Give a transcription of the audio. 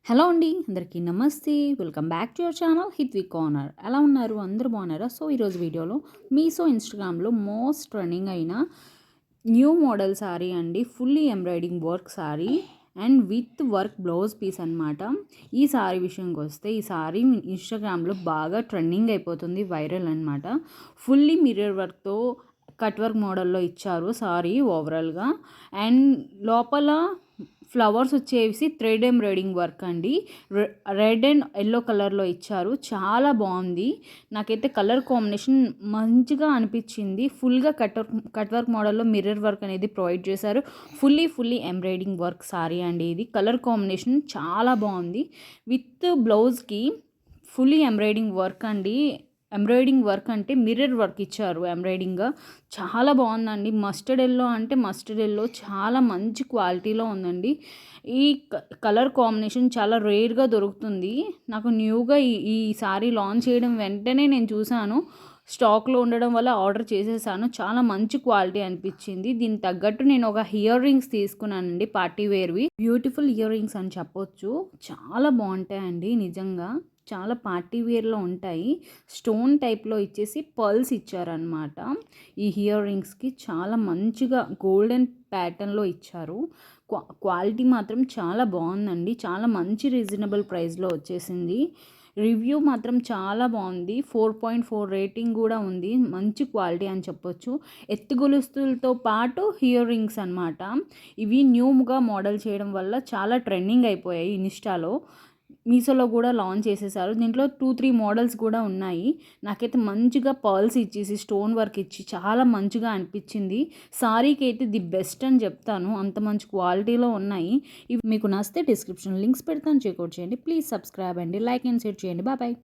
Hello అండి, అందరికీ నమస్తే. Welcome back to your channel Hitvik corner. ఎలా ఉన్నారు? అందరూ బాగున్నారా? సో ఈరోజు వీడియోలో మీషో ఇన్స్టాగ్రామ్లో మోస్ట్ ట్రెండింగ్ అయిన న్యూ మోడల్ శారీ అండి. Fully embroidering work sari and with work blouse piece అనమాట. ఈ శారీ విషయంకి వస్తే ఈ శారీ ఇన్స్టాగ్రామ్లో బాగా ట్రెండింగ్ అయిపోతుంది, వైరల్ అనమాట. ఫుల్లీ మిర్రర్ వర్క్తో కట్ వర్క్ మోడల్లో ఇచ్చారు సారీ ఓవరాల్గా. అండ్ లోపల ఫ్లవర్స్ వచ్చేసి థ్రెడ్ ఎంబ్రాయిడింగ్ వర్క్ అండి. రెడ్ అండ్ ఎల్లో కలర్లో ఇచ్చారు. చాలా బాగుంది. నాకైతే కలర్ కాంబినేషన్ మంచిగా అనిపించింది. ఫుల్గా కట్ వర్క్ మోడల్లో మిర్రర్ వర్క్ అనేది ప్రొవైడ్ చేశారు. ఫుల్లీ ఎంబ్రాయిడింగ్ వర్క్ సారీ అండి. ఇది కలర్ కాంబినేషన్ చాలా బాగుంది. విత్ బ్లౌజ్కి ఫుల్లీ ఎంబ్రాయిడింగ్ వర్క్ అండి. ఎంబ్రాయిడింగ్ వర్క్ అంటే మిర్రర్ వర్క్ ఇచ్చారు ఎంబ్రాయిడింగ్గా. చాలా బాగుందండి. మస్టర్డ్ ఎల్లో అంటే మస్టర్డ్ ఎల్లో చాలా మంచి క్వాలిటీలో ఉందండి. ఈ కలర్ కాంబినేషన్ చాలా రేర్గా దొరుకుతుంది. నాకు న్యూగా ఈ సారీ లాంచ్ చేయడం వెంటనే నేను చూశాను. స్టాక్లో ఉండడం వల్ల ఆర్డర్ చేసేసాను. చాలా మంచి క్వాలిటీ అనిపించింది. దీనికి తగ్గట్టు నేను ఒక ఇయర్ రింగ్స్ తీసుకున్నానండి, పార్టీ వేర్వి. బ్యూటిఫుల్ ఇయర్ రింగ్స్ అని చెప్పొచ్చు. చాలా బాగుంటాయండి నిజంగా. చాలా పార్టీ వేర్లో ఉంటాయి. స్టోన్ టైప్లో ఇచ్చేసి పర్ల్స్ ఇచ్చారనమాట. ఈ ఇయర్ రింగ్స్కి చాలా మంచిగా గోల్డెన్ ప్యాటర్న్లో ఇచ్చారు. క్వాలిటీ మాత్రం చాలా బాగుందండి. చాలా మంచి రీజనబుల్ ప్రైస్లో వచ్చేసింది. రివ్యూ మాత్రం చాలా బాగుంది. 4.4 రేటింగ్ కూడా ఉంది. మంచి క్వాలిటీ అని చెప్పొచ్చు. ఎత్తు గొలుస్తులతో పాటు ఇయర్ రింగ్స్ అనమాట. ఇవి న్యూగా మోడల్ చేయడం వల్ల చాలా ట్రెండింగ్ అయిపోయాయి ఇన్స్టాలో. మీషోలో కూడా లాంచ్ చేసేసారు. దీంట్లో 2-3 మోడల్స్ కూడా ఉన్నాయి. నాకైతే మంచిగా పర్ల్స్ ఇచ్చేసి స్టోన్ వర్క్ ఇచ్చి చాలా మంచిగా అనిపించింది. సారీకి అయితే ది బెస్ట్ అని చెప్తాను. అంత మంచి క్వాలిటీలో ఉన్నాయి. ఇవి మీకు నచ్చితే డిస్క్రిప్షన్ లింక్స్ పెడతాను, చెక్అవుట్ చేయండి. ప్లీజ్ సబ్స్క్రైబ్ అండి, లైక్ అండ్ షేర్ చేయండి. బాయ్.